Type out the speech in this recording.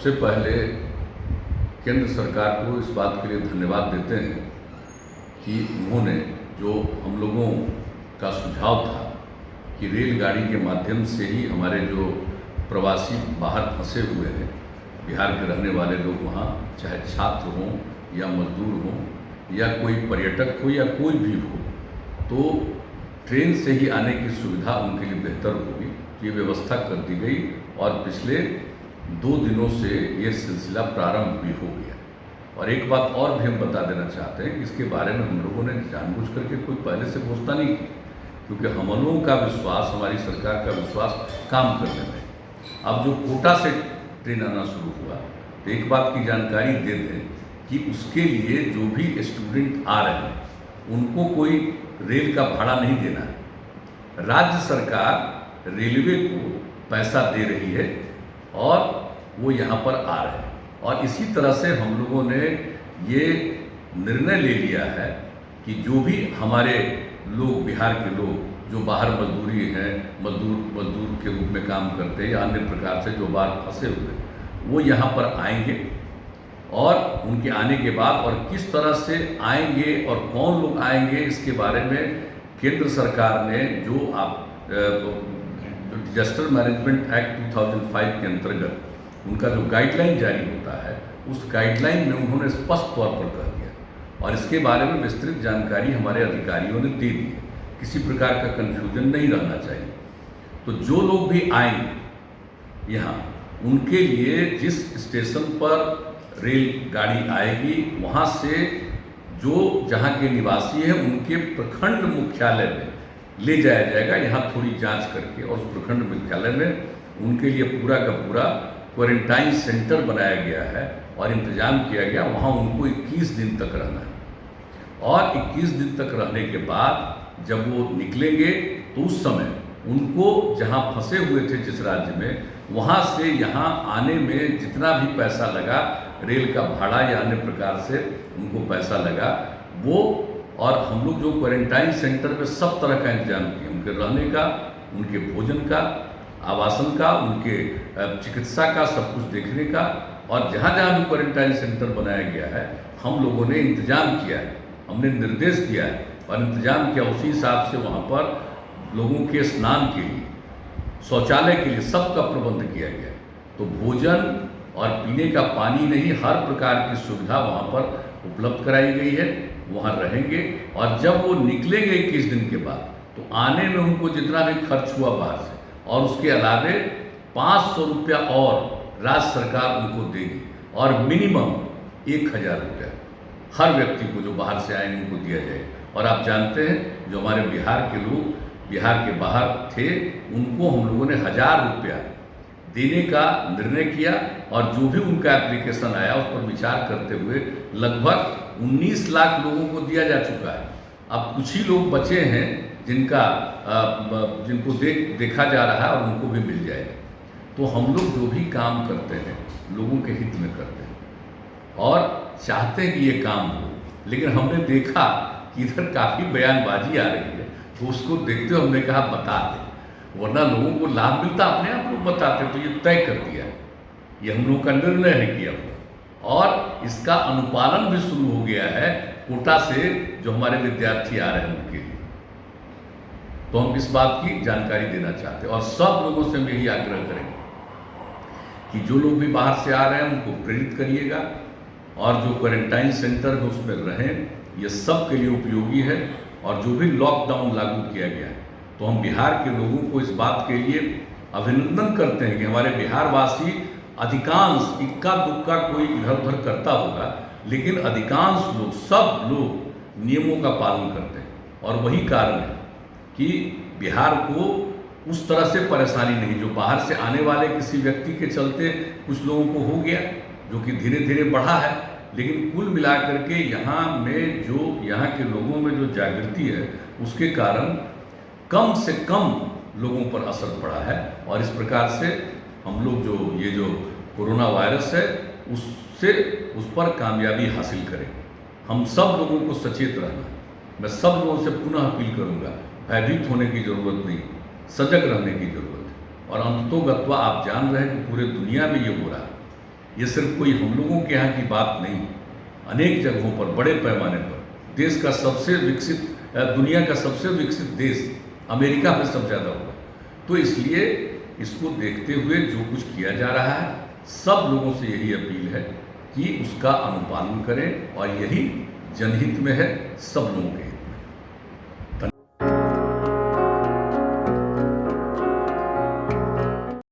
सबसे पहले केंद्र सरकार को इस बात के लिए धन्यवाद देते हैं कि उन्होंने जो हम लोगों का सुझाव था कि रेलगाड़ी के माध्यम से ही हमारे जो प्रवासी बाहर फंसे हुए हैं, बिहार के रहने वाले लोग वहाँ, चाहे छात्र हों या मजदूर हों या कोई पर्यटक हो या कोई भी हो, तो ट्रेन से ही आने की सुविधा उनके लिए बेहतर होगी। ये व्यवस्था कर दी गई और पिछले 2 दिनों से ये सिलसिला प्रारंभ भी हो गया। और एक बात और भी हम बता देना चाहते हैं कि इसके बारे में हम लोगों ने जानबूझ करके कोई पहले से घोषणा नहीं की, क्योंकि हम लोगों का विश्वास, हमारी सरकार का विश्वास काम करने में। अब जो कोटा से ट्रेन आना शुरू हुआ, तो एक बात की जानकारी दे दें कि उसके लिए जो भी स्टूडेंट आ रहे हैं उनको कोई रेल का भाड़ा नहीं देना है। राज्य सरकार रेलवे को पैसा दे रही है और वो यहाँ पर आ रहे हैं। और इसी तरह से हम लोगों ने ये निर्णय ले लिया है कि जो भी हमारे लोग, बिहार के लोग जो बाहर मजदूरी हैं, मजदूर के रूप में काम करते हैं या अन्य प्रकार से जो बाहर फंसे हुए, वो यहाँ पर आएंगे। और उनके आने के बाद और किस तरह से आएंगे और कौन लोग आएंगे, इसके बारे में केंद्र सरकार ने जो डिजास्टर मैनेजमेंट एक्ट 2005 के अंतर्गत उनका जो गाइडलाइन जारी होता है, उस गाइडलाइन में उन्होंने स्पष्ट तौर पर कह दिया और इसके बारे में विस्तृत जानकारी हमारे अधिकारियों ने दे दी है। किसी प्रकार का कन्फ्यूजन नहीं रहना चाहिए। तो जो लोग भी आएंगे यहाँ, उनके लिए जिस स्टेशन पर रेलगाड़ी आएगी, वहाँ से जो जहाँ के निवासी हैं उनके प्रखंड मुख्यालय में ले जाया जाएगा, यहाँ थोड़ी जांच करके, और उस प्रखंड मुख्यालय में उनके लिए पूरा का पूरा क्वारंटाइन सेंटर बनाया गया है और इंतजाम किया गया। वहाँ उनको 21 दिन तक रहना है और 21 दिन तक रहने के बाद जब वो निकलेंगे तो उस समय उनको जहाँ फंसे हुए थे जिस राज्य में, वहाँ से यहाँ आने में जितना भी पैसा लगा, रेल का भाड़ा या अन्य प्रकार से उनको पैसा लगा, वो, और हम लोग जो क्वारंटाइन सेंटर में सब तरह का इंतजाम किए, उनके रहने का, उनके भोजन का, आवासन का, उनके चिकित्सा का, सब कुछ देखने का। और जहाँ जहाँ भी क्वारंटाइन सेंटर बनाया गया है, हम लोगों ने इंतजाम किया है, हमने निर्देश दिया है और इंतजाम किया। उसी हिसाब से वहाँ पर लोगों के स्नान के लिए, शौचालय के लिए सबका प्रबंध किया गया। तो भोजन और पीने का पानी नहीं, हर प्रकार की सुविधा वहाँ पर उपलब्ध कराई गई है। वहाँ रहेंगे और जब वो निकलेंगे 21 दिन के बाद, तो आने में उनको जितना भी खर्च हुआ बाहर से, और उसके अलावे 500 रुपया और राज्य सरकार उनको देगी और मिनिमम 1000 रुपया हर व्यक्ति को जो बाहर से आएंगे उनको दिया जाएगा। और आप जानते हैं जो हमारे बिहार के लोग बिहार के बाहर थे, उनको हम लोगों ने 1000 रुपया देने का निर्णय किया और जो भी उनका एप्लीकेशन आया उस पर विचार करते हुए लगभग 19 लाख लोगों को दिया जा चुका है। अब कुछ ही लोग बचे हैं जिनको देखा जा रहा है और उनको भी मिल जाएगा। तो हम लोग जो भी काम करते हैं लोगों के हित में करते हैं और चाहते हैं कि ये काम हो। लेकिन हमने देखा कि इधर काफ़ी बयानबाजी आ रही है, तो उसको देखते हुए हमने कहा बता दें, वरना लोगों को लाभ मिलता, अपने आप लोग बताते। तो ये तय कर दिया है, ये हम लोग का निर्णय है किया हुआ, और इसका अनुपालन भी शुरू हो गया है कोटा से जो हमारे विद्यार्थी आ रहे हैं उनके लिए। तो हम इस बात की जानकारी देना चाहते हैं और सब लोगों से हम यही आग्रह करेंगे कि जो लोग भी बाहर से आ रहे हैं उनको प्रेरित करिएगा और जो क्वारंटाइन सेंटर है उसमें रहें। ये सब के लिए उपयोगी है। और जो भी लॉकडाउन लागू किया गया है, तो हम बिहार के लोगों को इस बात के लिए अभिनंदन करते हैं कि हमारे बिहारवासी अधिकांश, इक्का दुक्का कोई इधर उधर करता होगा, लेकिन अधिकांश लोग, सब लोग नियमों का पालन करते हैं। और वही कारण है कि बिहार को उस तरह से परेशानी नहीं, जो बाहर से आने वाले किसी व्यक्ति के चलते कुछ लोगों को हो गया, जो कि धीरे धीरे बढ़ा है। लेकिन कुल मिलाकर के यहाँ के लोगों में जो जागृति है, उसके कारण कम से कम लोगों पर असर पड़ा है। और इस प्रकार से हम लोग ये जो कोरोना वायरस है उस पर कामयाबी हासिल करें। हम सब लोगों को सचेत रहना, मैं सब लोगों से पुनः अपील करूंगा, भयभीत होने की ज़रूरत नहीं, सजग रहने की ज़रूरत है। और अंततोगत्वा आप जान रहे हैं कि पूरे दुनिया में ये हो रहा है ये सिर्फ कोई हम लोगों के यहाँ की बात नहीं, अनेक जगहों पर बड़े पैमाने पर देश का सबसे विकसित, दुनिया का सबसे विकसित देश अमेरिका में सब ज़्यादा हुआ। तो इसलिए इसको देखते हुए जो कुछ किया जा रहा है, सब लोगों से यही अपील है कि उसका अनुपालन करें, और यही जनहित में है, सब लोगों के हित में।